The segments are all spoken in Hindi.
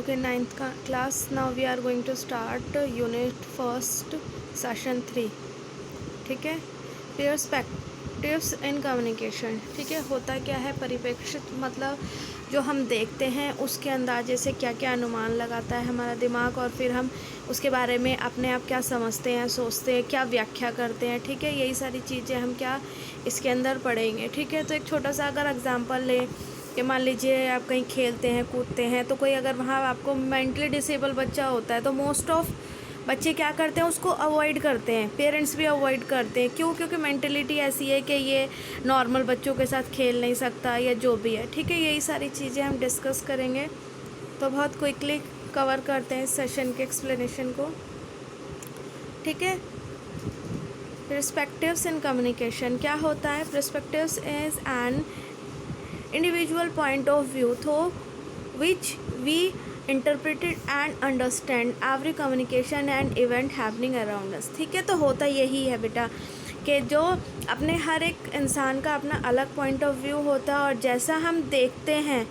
Okay, ninth class. Now we are going to start unit first, session 3. ठीक है, पर्सपेक्टिव्स इन कम्युनिकेशन. ठीक है, होता क्या है, परिप्रेक्ष्य मतलब जो हम देखते हैं उसके अंदाजे से क्या क्या अनुमान लगाता है हमारा दिमाग, और फिर हम उसके बारे में अपने आप क्या समझते हैं, सोचते हैं, क्या व्याख्या करते हैं. ठीक है, यही सारी चीज़ें हम क्या इसके अंदर पढ़ेंगे. ठीक है, तो एक छोटा सा अगर एग्जांपल लें कि मान लीजिए आप कहीं खेलते हैं, कूदते हैं, तो कोई अगर वहाँ आपको मेंटली डिसेबल बच्चा होता है तो मोस्ट ऑफ बच्चे क्या करते हैं, उसको अवॉइड करते हैं. पेरेंट्स भी अवॉइड करते हैं. क्यों? क्योंकि मेंटलिटी ऐसी है कि ये नॉर्मल बच्चों के साथ खेल नहीं सकता या जो भी है. ठीक है, यही सारी चीज़ें हम डिस्कस करेंगे. तो बहुत क्विकली कवर करते हैं इस सेशन के एक्सप्लेनेशन को. ठीक है, पर्सपेक्टिव्स इन कम्युनिकेशन क्या होता है. Perspectives is an individual point of view through which we interpreted and understand every communication and event happening around us. ठीक है, तो होता यही है बेटा कि जो अपने हर एक इंसान का अपना अलग पॉइंट ऑफ व्यू होता है, और जैसा हम देखते हैं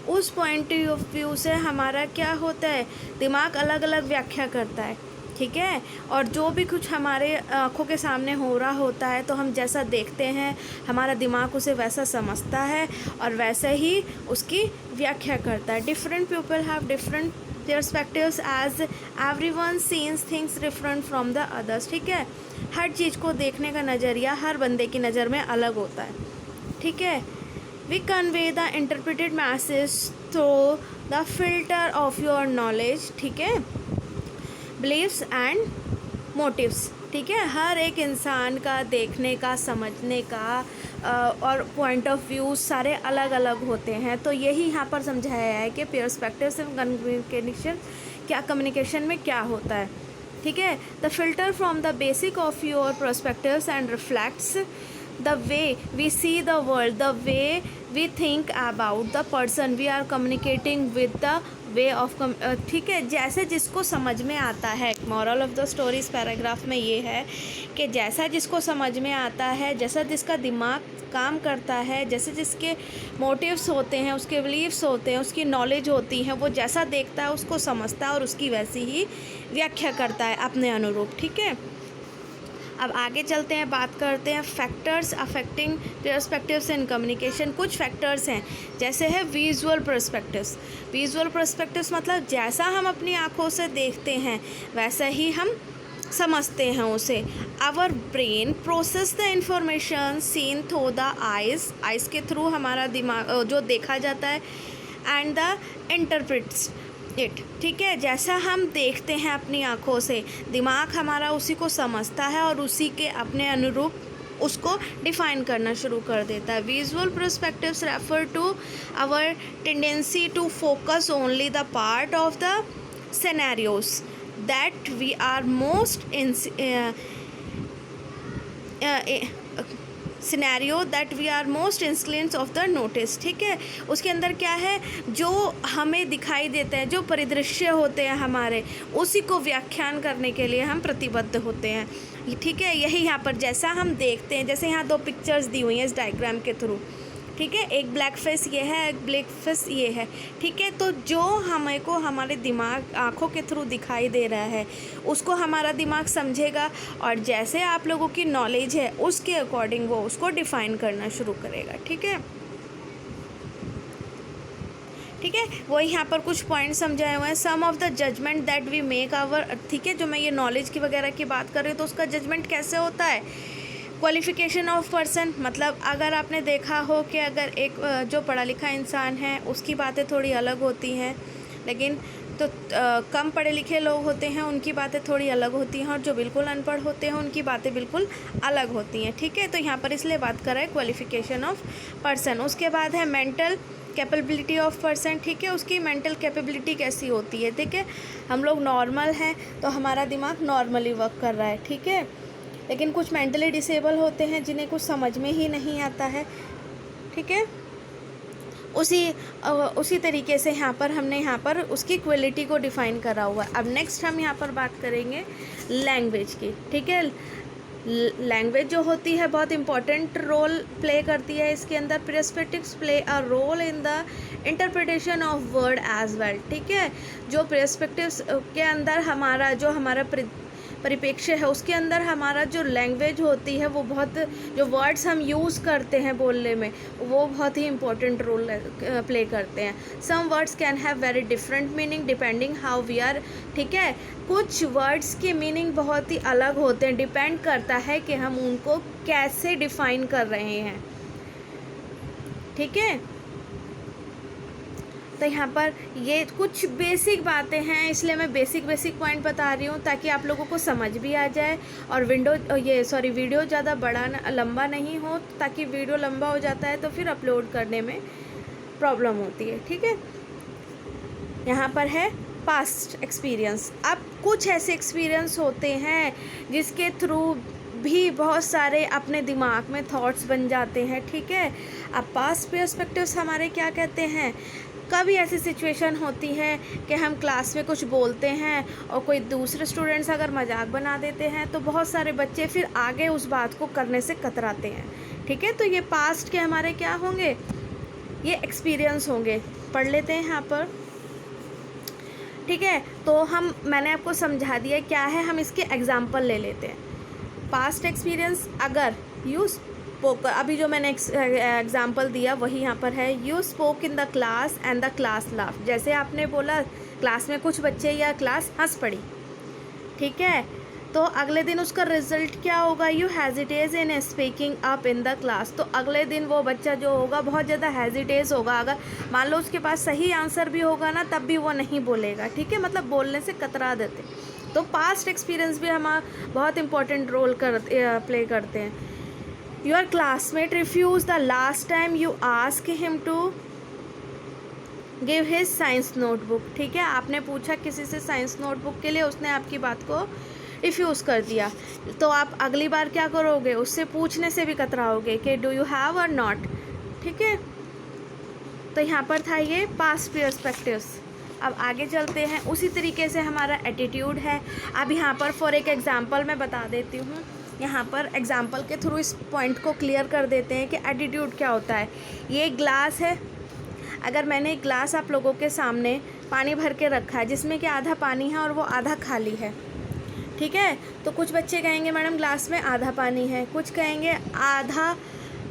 उस पॉइंट ऑफ व्यू से हमारा क्या होता है, दिमाग अलग अलग व्याख्या करता है. ठीक है, और जो भी कुछ हमारे आँखों के सामने हो रहा होता है, तो हम जैसा देखते हैं हमारा दिमाग उसे वैसा समझता है और वैसे ही उसकी व्याख्या करता है. Different people have different perspectives as everyone सीन्स things different from the others. ठीक है, हर चीज़ को देखने का नज़रिया हर बंदे की नज़र में अलग होता है. ठीक है, we convey the interpreted message through the filter of your knowledge. ठीक है, बिलीव्स एंड मोटिव्स. ठीक है, हर एक इंसान का देखने का, समझने का और पॉइंट ऑफ व्यू सारे अलग अलग होते हैं. तो यही यहाँ पर समझाया है कि पर्सपेक्टिव्स इन कम्युनिकेशन में क्या होता है. ठीक है, the filter from the basic of your perspectives and reflects the way we see the world, the way we think about the person we are communicating with the way of. ठीक है, जैसे जिसको समझ में आता है. मॉरल ऑफ द स्टोरी इस पैराग्राफ में ये है कि जैसा जिसको समझ में आता है, जैसा जिसका दिमाग काम करता है, जैसे जिसके मोटिव्स होते हैं, उसके बिलीव्स होते हैं, उसकी नॉलेज होती है, वो जैसा देखता है उसको समझता है और उसकी वैसी ही व्याख्या करता है अपने अनुरूप. ठीक है, अब आगे चलते हैं, बात करते हैं factors affecting perspectives in communication. कुछ फैक्टर्स हैं, जैसे है विजुअल पर्सपेक्टिव्स. विजुअल पर्सपेक्टिव्स मतलब जैसा हम अपनी आँखों से देखते हैं वैसा ही हम समझते हैं उसे. Our brain process the information seen through the eyes के थ्रू हमारा दिमाग जो देखा जाता है, एंड द इंटरप्रिट्स इट. ठीक है, जैसा हम देखते हैं अपनी आँखों से, दिमाग हमारा उसी को समझता है और उसी के अपने अनुरूप उसको डिफ़ाइन करना शुरू कर देता है. Visual perspectives refer to our tendency to focus only the part of the scenarios that we are most scenario that we are most salience of the notice. ठीक है, उसके अंदर क्या है, जो हमें दिखाई देता है, जो परिदृश्य होते हैं हमारे, उसी को व्याख्यान करने के लिए हम प्रतिबद्ध होते हैं. ठीक है, यही यहाँ पर जैसा हम देखते हैं, जैसे यहाँ 2 पिक्चर्स दी हुई हैं इस डायग्राम के थ्रू. ठीक है, एक ब्लैक फेस ये है, एक ब्लैक फेस ये है. ठीक है, तो जो हमें को हमारे दिमाग आँखों के थ्रू दिखाई दे रहा है उसको हमारा दिमाग समझेगा, और जैसे आप लोगों की नॉलेज है उसके अकॉर्डिंग वो उसको डिफ़ाइन करना शुरू करेगा. ठीक है, ठीक है, वही यहाँ पर कुछ पॉइंट समझाए हुए हैं. Some of the judgement that we make our. ठीक है, जो मैं ये नॉलेज की वगैरह की बात कर रही हूँ तो उसका जजमेंट कैसे होता है. क्वालिफ़िकेशन ऑफ पर्सन मतलब अगर आपने देखा हो कि अगर एक जो पढ़ा लिखा इंसान है उसकी बातें थोड़ी अलग होती हैं, लेकिन तो कम पढ़े लिखे लोग होते हैं उनकी बातें थोड़ी अलग होती हैं, और जो बिल्कुल अनपढ़ होते हैं उनकी बातें बिल्कुल अलग होती हैं. ठीक है, तो यहाँ पर इसलिए बात कर रहे हैं क्वालिफ़िकेशन ऑफ पर्सन. उसके बाद है मेंटल कैपेबिलिटी ऑफ पर्सन. ठीक है, उसकी मेंटल कैपेबिलिटी कैसी होती है. ठीक है, हम लोग नॉर्मल हैं तो हमारा दिमाग नॉर्मली वर्क कर रहा है. ठीक है, लेकिन कुछ मेंटली डिसेबल होते हैं जिन्हें कुछ समझ में ही नहीं आता है. ठीक है, उसी तरीके से यहाँ पर हमने यहाँ पर उसकी क्वालिटी को डिफ़ाइन करा हुआ है. अब नेक्स्ट हम यहाँ पर बात करेंगे लैंग्वेज की. ठीक है, लैंग्वेज जो होती है बहुत इंपॉर्टेंट रोल प्ले करती है इसके अंदर। Perspectives play a role in the interpretation of word as well, ठीक है। जो पर्सपेक्टिव्स के अंदर हमारा जो हमारा परिप्रेक्ष्य है उसके अंदर हमारा जो लैंग्वेज होती है वो बहुत, जो वर्ड्स हम यूज़ करते हैं बोलने में वो बहुत ही इंपॉर्टेंट रोल प्ले करते हैं। Some words can have very different meaning depending how we are, ठीक है। कुछ वर्ड्स के मीनिंग बहुत ही अलग होते हैं, डिपेंड करता है कि हम उनको कैसे डिफाइन कर रहे हैं, ठीक है। तो यहाँ पर ये कुछ बेसिक बातें हैं, इसलिए मैं बेसिक पॉइंट बता रही हूँ ताकि आप लोगों को समझ भी आ जाए और वीडियो ज़्यादा बड़ा लंबा नहीं हो, ताकि वीडियो लंबा हो जाता है तो फिर अपलोड करने में प्रॉब्लम होती है, ठीक है। यहाँ पर है पास्ट एक्सपीरियंस। अब कुछ ऐसे एक्सपीरियंस होते हैं जिसके थ्रू भी बहुत सारे अपने दिमाग में थॉट्स बन जाते हैं, ठीक है। अब पास्ट पर्सपेक्टिव्स हमारे क्या कहते हैं, कभी ऐसी सिचुएशन होती है कि हम क्लास में कुछ बोलते हैं और कोई दूसरे स्टूडेंट्स अगर मजाक बना देते हैं तो बहुत सारे बच्चे फिर आगे उस बात को करने से कतराते हैं, ठीक है। तो ये पास्ट के हमारे क्या होंगे, ये एक्सपीरियंस होंगे। पढ़ लेते हैं यहाँ पर, ठीक है। तो मैंने आपको समझा दिया क्या है, हम इसके एग्जाम्पल ले लेते हैं। पास्ट एक्सपीरियंस, अगर यू स्पोक, अभी जो मैंने एग्जाम्पल दिया वही यहाँ पर है। You spoke in the class and the class laugh, जैसे आपने बोला क्लास में कुछ बच्चे या क्लास हंस पड़ी, ठीक है। तो अगले दिन उसका रिजल्ट क्या होगा, you hesitate in speaking up in the class. तो अगले दिन वो बच्चा जो होगा बहुत ज़्यादा हेजिटेज होगा, अगर मान लो उसके पास सही आंसर भी होगा ना तब भी वो नहीं बोलेगा, ठीक है। मतलब बोलने से कतरा देते। तो पास्ट एक्सपीरियंस भी हमारा बहुत इंपॉर्टेंट रोल प्ले करते हैं। Your classmate refuse the last time you ask him to give his science notebook, ठीक है। आपने पूछा किसी से साइंस नोटबुक के लिए, उसने आपकी बात को रिफ्यूज़ कर दिया, तो आप अगली बार क्या करोगे, उससे पूछने से भी कतराओगे कि डू यू हैव और नॉट, ठीक है। तो यहाँ पर था ये पास्ट पर्सपेक्टिव्स। अब आगे चलते हैं, उसी तरीके से हमारा एटीट्यूड है। अब यहाँ पर फॉर एक एग्जांपल मैं बता देती हूँ, यहाँ पर एग्जांपल के थ्रू इस पॉइंट को क्लियर कर देते हैं कि एटीट्यूड क्या होता है। ये एक ग्लास है, अगर मैंने एक ग्लास आप लोगों के सामने पानी भर के रखा है जिसमें कि आधा पानी है और वो आधा खाली है, ठीक है। तो कुछ बच्चे कहेंगे मैडम ग्लास में आधा पानी है, कुछ कहेंगे आधा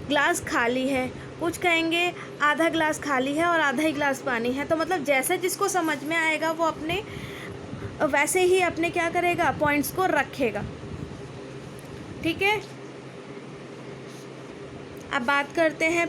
ग्लास खाली है, कुछ कहेंगे आधा ग्लास खाली है और आधा ही ग्लास पानी है। तो मतलब जैसे जिसको समझ में आएगा वो अपने वैसे ही अपने क्या करेगा, पॉइंट्स को रखेगा, ठीक है। अब बात करते हैं